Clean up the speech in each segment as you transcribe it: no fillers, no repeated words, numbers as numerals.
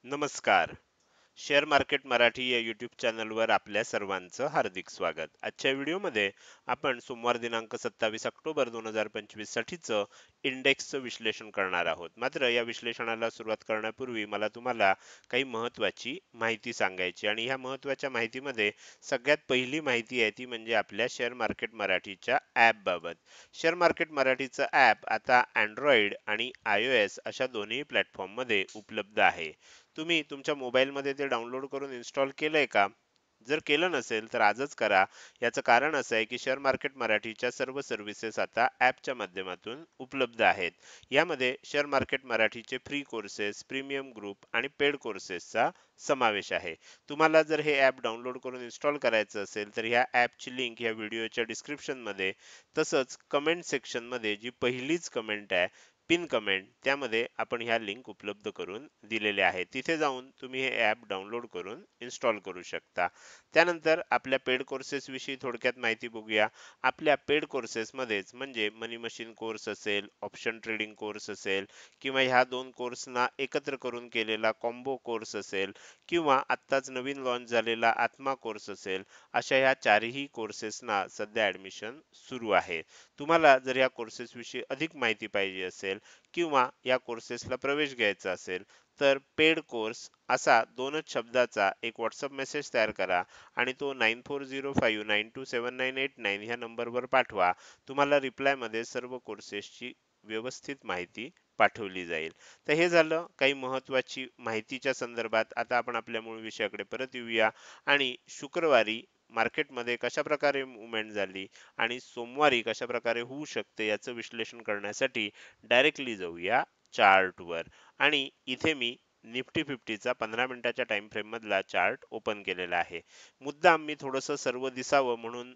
नमस्कार. Share market Marathi या YouTube चॅनलवर आपल्या सर्वांचं हार्दिक स्वागत. आजच्या व्हिडिओमध्ये आपण सोमवार दिनांक 27 ऑक्टोबर 2025 साठीचं इंडेक्सचं विश्लेषण करणार आहोत. मात्र या विश्लेषणाला सुरुवात करण्यापूर्वी मला तुम्हाला काही महत्त्वाची माहिती सांगायची आणि ह्या महत्त्वाच्या माहितीमध्ये सगळ्यात पहिली माहिती आहे ती म्हणजे आपल्या शेअर मार्केट मराठीच्या ॲप बाबत. शेअर मार्केट मराठीचं ॲप आता Android आणि iOS अशा दोन्ही प्लॅटफॉर्ममध्ये उपलब्ध आहे. तुम्ही तुमच्या मोबाईलमध्ये ते डाउनलोड करून इन्स्टॉल केलंय का? जर केलं नसेल तर आजच करा. याचं कारण असं आहे की शेअर मार्केट मराठीच्या सर्व सर्व्हिसेस आता ॲपच्या माध्यमातून उपलब्ध आहेत. यामध्ये शेअर मार्केट मराठीचे फ्री कोर्सेस, प्रीमियम ग्रुप आणि पेड कोर्सेसचा समावेश आहे. तुम्हाला जर हे ॲप डाउनलोड करून इन्स्टॉल करायचं असेल तर ह्या ॲपची लिंक ह्या व्हिडिओच्या डिस्क्रिप्शनमध्ये तसंच कमेंट सेक्शनमध्ये जी पहिलीच कमेंट आहे पिन कमेंट त्यामध्ये आपण ह्या लिंक उपलब्ध करून दिलेल्या आहेत. तिथे जाऊन तुम्ही हे ॲप डाउनलोड करून इन्स्टॉल करू शकता. त्यानंतर आपल्या पेड कोर्सेस विषयी थोडक्यात माहिती बघूया. आपल्या पेड कोर्सेसमध्येच म्हणजे मनी मशीन कोर्स असेल, ऑप्शन ट्रेडिंग कोर्स असेल किंवा ह्या दोन कोर्सना एकत्र करून केलेला कॉम्बो कोर्स असेल किंवा आत्ताच नवीन लॉन्च झालेला आत्मा कोर्स असेल, अशा ह्या चारही कोर्सेसना सध्या ॲडमिशन सुरू आहे. तुम्हाला जर या कोर्सेस विषयी अधिक माहिती पाहिजे असेल किंवा या कोर्सेसला प्रवेश घ्यायचा असेल तर पेड कोर्स असा दोनच शब्दाचा एक व्हॉट्सअप मेसेज तयार करा आणि तो 9405927989 ह्या नंबरवर पाठवा. तुम्हाला रिप्लायमध्ये सर्व कोर्सेसची व्यवस्थित माहिती पाठवली जाईल. तर हे झालं काही महत्त्वाची माहितीच्या संदर्भात. आता आपण आपल्या मूळ विषयाकडे परत येऊया आणि शुक्रवारी मार्केटमध्ये कशा प्रकारे मुवमेंट झाली आणि सोमवारी कशा प्रकारे होऊ शकते याचं विश्लेषण करण्यासाठी डायरेक्टली जाऊया चार्टवर. आणि इथे मी निफ्टी फिफ्टीचा 15 मिनिटाच्या टाइम फ्रेम मधला चार्ट ओपन केलेला आहे. मुद्दाम मी थोडंसं सर्व दिसावं म्हणून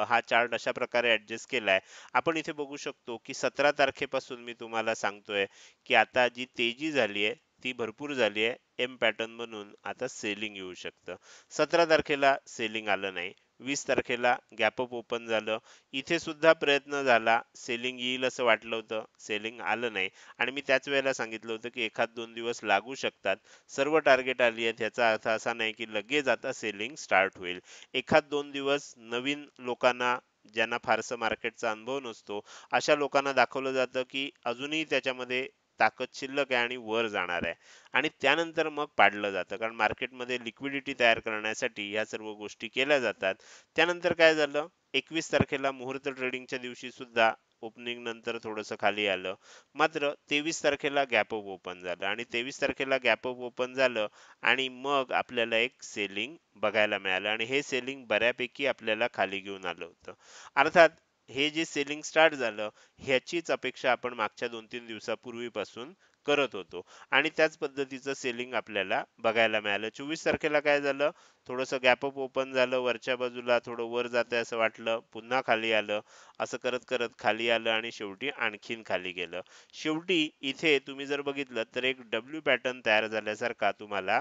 हा चार्ट अशा प्रकारे ऍडजस्ट केलाय. आपण इथे बघू शकतो की 17 तारखेपासून मी तुम्हाला सांगतोय की आता जी तेजी झाली आहे ती भरपूर झाली आहे. एम पॅटर्न म्हणून आता सेलिंग येऊ शकतं. 17 तारखेला सेलिंग आलं नाही. 20 तारखेला गॅप अप ओपन झालं. इथे सुद्धा प्रयत्न झाला, सेलिंग येईल असं वाटलं होतं, सेलिंग आलं नाही आणि मी त्याच वेळेला सांगितलं होतं की एखाद दोन दिवस लागू शकतात. सर्व टार्गेट आली आहेत ह्याचा अर्थ असा नाही की लगेच आता सेलिंग स्टार्ट होईल. एखाद दोन दिवस नवीन लोकांना ज्यांना फारसं मार्केटचा अनुभव नसतो अशा लोकांना दाखवलं जातं की अजूनही त्याच्यामध्ये ताकद शिल्लक आहे आणि वर जाणार आहे आणि त्यानंतर मग पाडलं जातं कारण मार्केटमध्ये लिक्विडिटी तयार करण्यासाठी या सर्व गोष्टी केल्या जातात. त्यानंतर काय झालं, 21 तारखेला मुहूर्त ट्रेडिंगच्या दिवशी सुद्धा ओपनिंग नंतर थोडंसं खाली आलं. मात्र 23 तारखेला गॅप अप ओपन झालं आणि 23 तारखेला गॅप अप ओपन झालं आणि मग आपल्याला एक सेलिंग बघायला मिळालं आणि हे सेलिंग बऱ्यापैकी आपल्याला खाली घेऊन आलं होतं. अर्थात हे जे सेलिंग स्टार्ट झालं ह्याचीच अपेक्षा आपण मागच्या 2-3 दिवसापूर्वीपासून करत होतो आणि त्याच पद्धतीचं सेलिंग आपल्याला बघायला मिळालं. 24 तारखेला काय झालं, थोडंसं गॅप अप ओपन झालं, वरच्या बाजूला थोडं वर जातंय असं वाटलं, पुन्हा खाली आलं. असं करत करत खाली आलं आणि शेवटी आणखीन खाली गेलं. शेवटी इथे तुम्ही जर बघितलं तर एक डब्ल्यू पॅटर्न तयार झाल्यासारखा तुम्हाला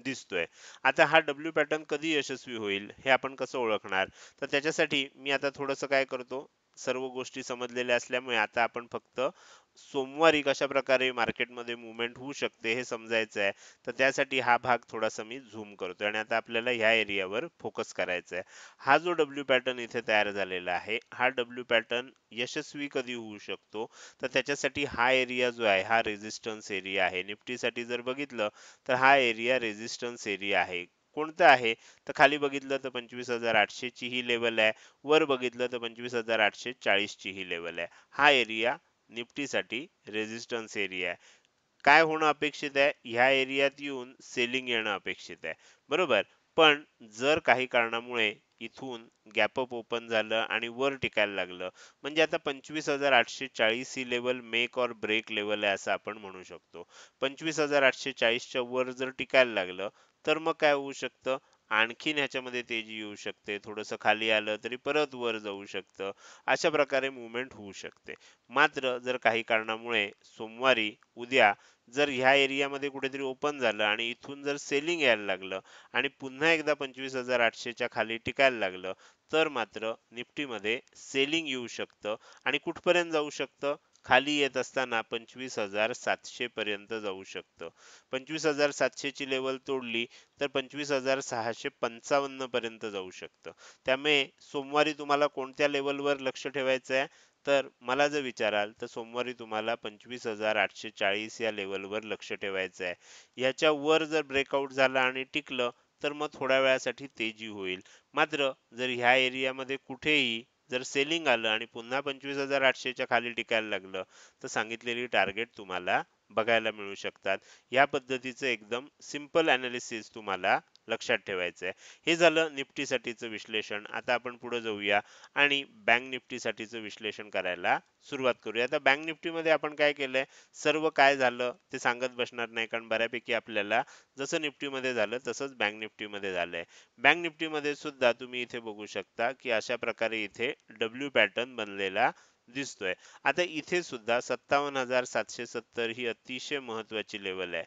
दिसतोय. आता हा डब्ल्यू पॅटर्न कधी यशस्वी होईल हे आपण कसं ओळखणार? तर त्याच्यासाठी मी आता थोडंसं काय करतो, सर्व गोष्टी समजलेल्या असल्यामुळे आता आपण फक्त सोमवारी कशा प्रकारे मार्केटमध्ये मुवमेंट होऊ शकते हे समजायचं आहे. तर त्यासाठी हा भाग थोडासा मी झूम करतोय आणि आता आपल्याला ह्या एरियावर फोकस करायचा आहे. हा जो डब्ल्यू पॅटर्न इथे तयार झालेला आहे, हा डब्ल्यू पॅटर्न यशस्वी कधी होऊ शकतो? तर त्याच्यासाठी हा एरिया जो आहे हा रेझिस्टन्स एरिया आहे. निफ्टीसाठी जर बघितलं तर हा एरिया रेझिस्टन्स एरिया आहे. कोणतं आहे? तर खाली बघितलं तर 25,800 ची ही लेवल आहे. वर बघितलं तर 25,840 ची ही लेवल आहे. हा एरिया निफ्टीसाठी रेझिस्टन्स एरिया आहे. काय होणं अपेक्षित आहे? ह्या एरियात येऊन सेलिंग येणं अपेक्षित आहे. बरोबर? पण जर काही कारणामुळे इथून गॅप अप ओपन झालं आणि वर टिकायला लागलं, म्हणजे आता 25,840 ही level make or break level आहे असं आपण म्हणू शकतो. 25,840 च्या वर जर टिकायला लागलं, तर मग काय होऊ शकतं? आणखीन ह्याच्यामध्ये तेजी येऊ शकते. थोडंसं खाली आलं तरी परत वर जाऊ शकतं. अशा प्रकारे मूव्हमेंट होऊ शकते. मात्र जर काही कारणामुळे सोमवारी, उद्या जर ह्या एरियामध्ये कुठेतरी ओपन झालं आणि इथून जर सेलिंग यायला लागलं आणि पुन्हा एकदा 25,800 च्या खाली टिकायला लागलं, तर मात्र निफ्टीमध्ये सेलिंग येऊ शकतं आणि कुठपर्यंत जाऊ शकतं? खाली येत असताना 25,700 पर्यंत जाऊ शकतं. 25,700 ची लेवल तोडली तर 25,655 पर्यंत जाऊ शकतं. त्यामुळे सोमवारी तुम्हाला कोणत्या लेवलवर लक्ष ठेवायचं आहे? तर मला जर विचाराल तर सोमवारी तुम्हाला 25,840 या लेवलवर लक्ष ठेवायचं आहे. याच्या वर जर ब्रेकआउट झाला आणि टिकलं तर मग थोड्या वेळासाठी तेजी होईल. मात्र जर ह्या एरियामध्ये कुठेही जर सेलिंग आलं आणि पुन्हा 25,800 च्या खाली टिकायला लागलं तर सांगितलेली टार्गेट तुम्हाला बघायला मिळू शकतात. या पद्धतीचं एकदम सिंपल अनालिसिस तुम्हाला लक्षात ठेवायचं आहे. हे झालं निफ्टीसाठीचं विश्लेषण. आता आपण पुढे जाऊया आणि बँक निफ्टीसाठीचं विश्लेषण करायला सुरुवात करूया. आता बँक निफ्टीमध्ये आपण काय केलंय, सर्व काय झालं ते सांगत बसणार नाही, कारण बऱ्यापैकी आपल्याला जसं निफ्टीमध्ये झालं तसंच बँक निफ्टीमध्ये झालंय. बँक निफ्टीमध्ये सुद्धा तुम्ही इथे बघू शकता की अशा प्रकारे इथे डब्ल्यू पॅटर्न बनलेला दिसतोय. आता इथे सुद्धा 57,770 ही अतिशय महत्वाची लेवल आहे.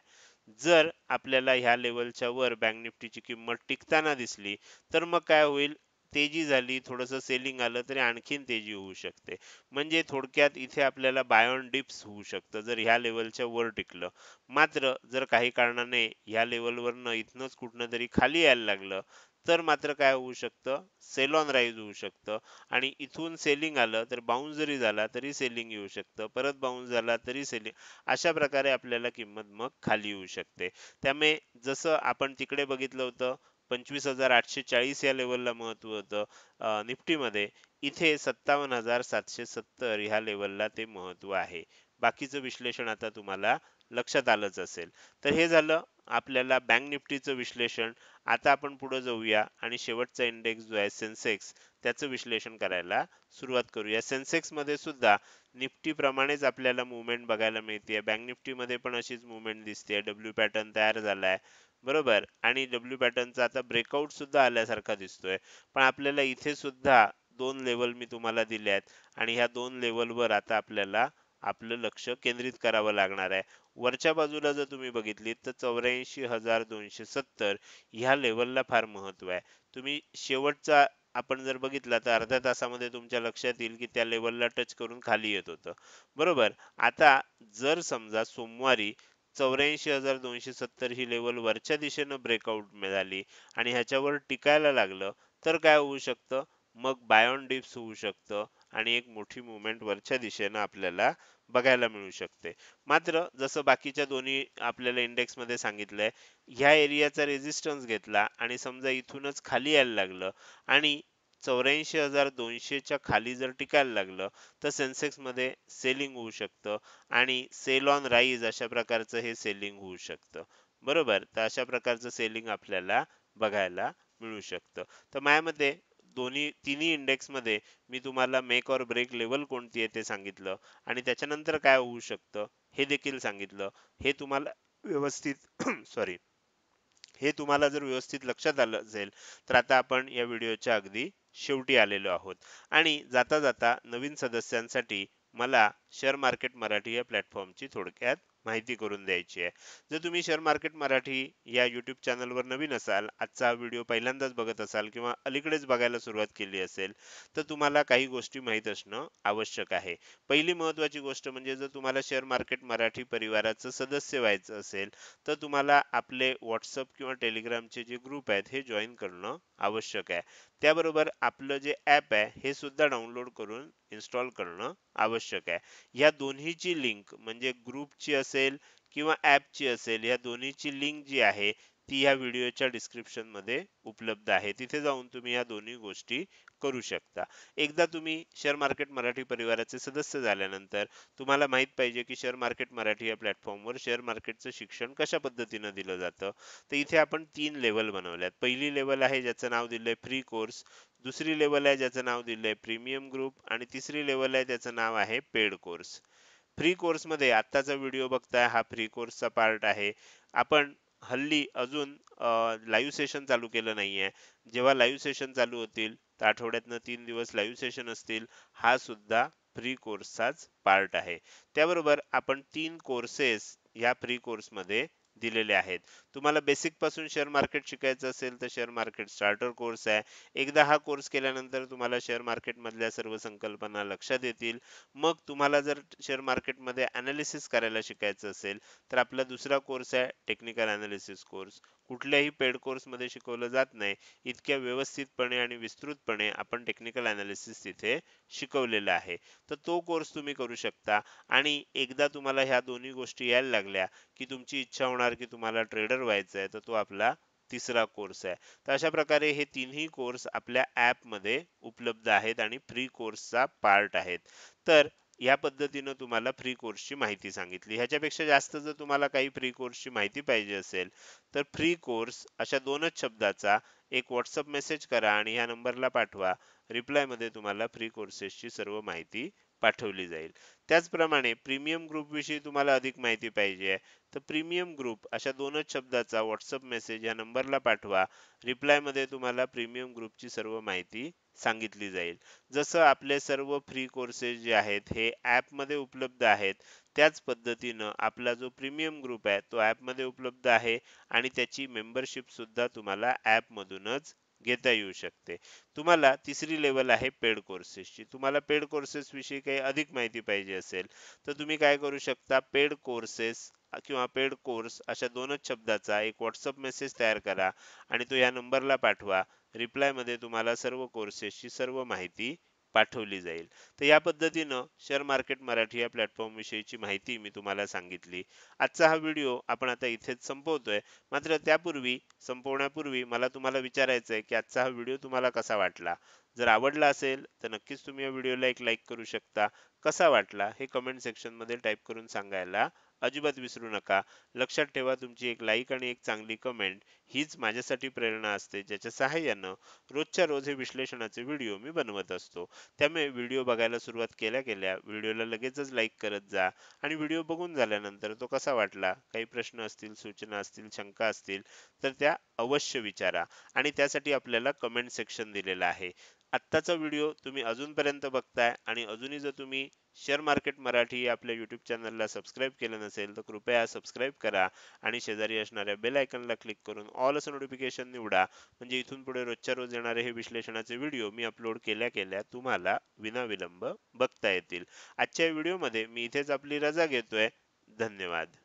जर आपल्याला ह्या लेवलच्या वर बँक निफ्टीची किंमत टिकताना दिसली तर मग काय होईल, तेजी झाली, थोडंसं सेलिंग आलं तरी आणखीन तेजी होऊ शकते. म्हणजे थोडक्यात इथे आपल्याला बाय ऑन डिप्स होऊ शकतं जर ह्या लेवलच्या वर टिकलं. मात्र जर काही कारणाने ह्या लेवलवरनं इथनंच कुठनं तरी खाली यायला लागलं तर मात्र काय होऊ शकतं, सेल ऑन राईज होऊ शकतं आणि इथून सेलिंग आलं तर बाउन्स जरी झाला तरी सेलिंग येऊ शकतं, परत बाउन्स झाला तरी सेलिंग, अशा प्रकारे आपल्याला किंमत मग खाली येऊ शकते. त्यामुळे जसं आपण तिकडे बघितलं होतं 25,840 या लेवलला महत्व होतं निफ्टीमध्ये, इथे 57,770 ह्या लेवलला ते महत्व आहे. बाकीचं विश्लेषण आता तुम्हाला लक्षात आलंच असेल. तर हे झालं आपल्याला बँक निफ्टीचं विश्लेषण. आता आपण पुढे जाऊया आणि शेवटचा इंडेक्स जो आहे सेन्सेक्स, त्याचं विश्लेषण करायला सुरुवात करूया. सेन्सेक्स मध्ये सुद्धा निफ्टी प्रमाणेच आपल्याला मुवमेंट बघायला मिळते. बँक निफ्टी मध्ये पण अशीच मुवमेंट दिसते. डब्ल्यू पॅटर्न तयार झालाय, बरोबर, आणि डब्ल्यू पॅटर्नचा आता ब्रेकआउट सुद्धा आल्यासारखा दिसतोय. पण आपल्याला इथे सुद्धा दोन लेवल मी तुम्हाला दिले आहेत आणि ह्या दोन लेवलवर आता आपल्याला आपलं लक्ष केंद्रित करावं लागणार आहे. वरच्या बाजूला जर तुम्ही बघितली तर 84,270 ह्या लेवलला फार महत्व आहे. तुम्ही शेवटचा आपण जर बघितला तर अर्ध्या तासामध्ये तुमच्या लक्षात येईल की त्या लेवलला टच करून खाली येत होतं, बरोबर. आता जर समजा सोमवारी 84,270 ही लेवल वरच्या दिशेनं ब्रेकआउट मिळाली आणि ह्याच्यावर टिकायला लागलं तर काय होऊ शकतं, मग बाय ऑन डिप्स होऊ शकतं आणि एक मोठी मुवमेंट वरच्या दिशेनं आपल्याला बघायला मिळू शकते. मात्र जसं बाकीच्या दोन्ही आपल्याला इंडेक्स मध्ये सांगितलंय, ह्या एरियाचा रेजिस्टन्स घेतला आणि समजा इथूनच खाली यायला लागलं आणि 84,200 च्या खाली जर टिकायला लागलं तर सेन्सेक्स मध्ये सेलिंग होऊ शकतं आणि सेल ऑन राईज अशा प्रकारचं हे सेलिंग होऊ शकतं, बरोबर. तर अशा प्रकारचं सेलिंग आपल्याला बघायला मिळू शकतं. तर माझ्या मते दोन्ही तिन्ही इंडेक्स मध्ये मी तुम्हाला मेक ऑर ब्रेक लेवल कोणती आहे ते सांगितलं आणि त्याच्यानंतर काय होऊ शकतं हे देखील सांगितलं. हे तुम्हाला व्यवस्थित सॉरी, हे तुम्हाला जर व्यवस्थित लक्षात आलं असेल तर आता आपण या व्हिडिओच्या अगदी शेवटी आलेलो आहोत. आणि जाता जाता नवीन सदस्यांसाठी मला शेअर मार्केट मराठी या प्लॅटफॉर्मची थोडक्यात माहिती करून द्यायची आहे. जर तुम्ही शेअर मार्केट मराठी या यूट्यूब चॅनलवर नवीन असाल, आजचा हा व्हिडिओ पहिल्यांदाच बघत असाल किंवा अलीकडेच बघायला सुरुवात केली असेल तर तुम्हाला काही गोष्टी माहीत असणं आवश्यक आहे. पहिली महत्त्वाची गोष्ट म्हणजे जर तुम्हाला शेअर मार्केट मराठी परिवाराचं सदस्य व्हायचं असेल तर तुम्हाला आपले व्हॉट्सअप किंवा टेलिग्रामचे जे ग्रुप आहेत हे जॉईन करणं आवश्यक आहे. त्याबरोबर आपलं जे ॲप आहे हे सुद्धा डाउनलोड करून इन्स्टॉल करणं आवश्यक आहे. या दोन्हीची लिंक म्हणजे ग्रुपची असेल किंवा ॲपची असेल, या दोन्हीची लिंक जी आहे ती या व्हिडिओच्या डिस्क्रिप्शन मध्ये उपलब्ध आहे. तिथे जाऊन तुम्ही या दोन्ही गोष्टी करू शकता. एकदा तुम्ही शेअर मार्केट मराठी परिवाराचे सदस्य झाल्यानंतर तुम्हाला माहित पाहिजे की शेअर मार्केट मराठी या प्लॅटफॉर्मवर शेअर मार्केटचं शिक्षण कशा पद्धतीनं दिलं जातं. तर इथे आपण 3 लेवल बनवल्यात. पहिली लेवल आहे ज्याचं नाव दिलंय फ्री कोर्स, दुसरी लेवल आहे ज्याचं नाव दिलंय प्रीमियम ग्रुप आणि तिसरी लेवल आहे त्याचं नाव आहे पेड कोर्स. फ्री कोर्स मध्ये आत्ताचा व्हिडिओ बघताय हा फ्री कोर्सचा पार्ट आहे. आपण हल्ली अजून लाईव्ह सेशन चालू केलं नाहीये. जेव्हा लाईव्ह सेशन चालू होतील तर आठवड्यातनं 3 दिवस लाईव्ह सेशन असतील. हा सुद्धा फ्री कोर्सचाच पार्ट आहे. त्याबरोबर आपण 3 कोर्सेस या फ्री कोर्स मध्ये दिलेले आहेत. तुम्हाला बेसिक पासून शेअर मार्केट शिकायचं असेल तर शेअर मार्केट स्टार्टर कोर्स आहे. एकदा हा कोर्स केल्यानंतर तुम्हाला शेअर मार्केट मधल्या सर्व संकल्पना लक्षात येतील. मग तुम्हाला जर शेअर मार्केटमध्ये अनालिसिस करायला शिकायचं असेल तर आपला दुसरा कोर्स आहे टेक्निकल अनालिसिस कोर्स. कुठल्याही पेड कोर्समध्ये शिकवलं जात नाही इतक्या व्यवस्थितपणे आणि विस्तृतपणे आपण टेक्निकल अनालिसिस तिथे शिकवलेलं आहे. तर तो कोर्स तुम्ही करू शकता. आणि एकदा तुम्हाला ह्या दोन्ही गोष्टी यायला लागल्या की तुमची इच्छा होणार की तुम्हाला ट्रेडर व्हायचं आहे, तर तो आपला तिसरा कोर्स आहे. तर अशा प्रकारे हे तिन्ही कोर्स आपल्या ॲपमध्ये उपलब्ध आहेत आणि फ्री कोर्सचा पार्ट आहेत. तर या पद्धतीनं तुम्हाला फ्री कोर्सची माहिती सांगितली. ह्याच्यापेक्षा जास्त जर तुम्हाला काही फ्री कोर्सची माहिती पाहिजे असेल, तर फ्री कोर्स अशा 2च शब्दाचा एक WhatsApp मेसेज करा आणि ह्या नंबरला पाठवा. रिप्लायमध्ये तुम्हाला फ्री कोर्सेसची सर्व माहिती पाठवली जाईल. त्याचप्रमाणे प्रीमियम ग्रुपविषयी तुम्हाला अधिक माहिती पाहिजे आहे, तर प्रीमियम ग्रुप अशा 2च शब्दाचा WhatsApp मेसेज या नंबरला पाठवा. रिप्लायमध्ये तुम्हाला प्रीमियम ग्रुपची सर्व माहिती सांगितली जाईल. जसं आपले सर्व फ्री कोर्सेस जे आहेत हे ॲपमध्ये उपलब्ध आहेत, त्याच पद्धतीनं आपला जो प्रीमियम ग्रुप आहे तो ॲपमध्ये उपलब्ध आहे आणि त्याची मेंबरशिप सुद्धा तुम्हाला ॲपमधूनच घेता येऊ शकते. तुम्हाला तिसरी लेवल आहे पेड कोर्सेसची. तुम्हाला पेड कोर्सेस विषयी काही अधिक माहिती पाहिजे असेल, तर तुम्ही काय करू शकता, पेड कोर्सेस किंवा पेड कोर्स अशा 2च शब्दाचा एक WhatsApp मेसेज तयार करा आणि तो या नंबरला पाठवा. रिप्लायमध्ये तुम्हाला सर्व कोर्सेसची सर्व माहिती पाठवली जाईल. तर या पद्धतीनं शेअर मार्केट मराठी या प्लॅटफॉर्म विषयीची माहिती मी तुम्हाला सांगितली. आजचा हा व्हिडिओ आपण आता इथेच संपवतोय. मात्र त्यापूर्वी संपवण्यापूर्वी मला तुम्हाला विचारायचं आहे की आजचा हा व्हिडिओ तुम्हाला कसा वाटला. जर आवडला असेल तर नक्कीच तुम्ही या व्हिडिओला एक लाईक करू शकता. कसा वाटला हे कमेंट सेक्शन मध्ये टाईप करून सांगायला अजिबात विसरू नका. लक्षात ठेवा, तुमची एक लाईक आणि एक चांगली कमेंट हीच माझ्यासाठी प्रेरणा असते, ज्याच्या सहाय्यानं रोजच्या रोज हे विश्लेषणाचे व्हिडिओ मी बनवत असतो. त्यामुळे व्हिडिओ बघायला सुरुवात केल्या केल्या व्हिडिओला लगेचच लाईक करत जा आणि व्हिडिओ बघून झाल्यानंतर तो कसा वाटला, काही प्रश्न असतील, सूचना असतील, शंका असतील तर त्या अवश्य विचारा. आणि त्यासाठी आपल्याला कमेंट सेक्शन दिलेलं आहे. आत्ताचा व्हिडिओ तुम्ही अजूनपर्यंत बघताय आणि अजूनही जर तुम्ही शेअर मार्केट मराठी या आपल्या युट्यूब चॅनलला सबस्क्राईब केलं नसेल तर कृपया सबस्क्राईब करा आणि शेजारी असणाऱ्या बेल आयकॉनला क्लिक करून ऑल असं नोटिफिकेशन निवडा. म्हणजे इथून पुढे रोजच्या रोज येणारे हे विश्लेषणाचे व्हिडिओ मी अपलोड केल्या केल्या तुम्हाला विनाविलंब बघता येतील. आजच्या व्हिडिओमध्ये मी इथेच आपली रजा घेतोय. धन्यवाद.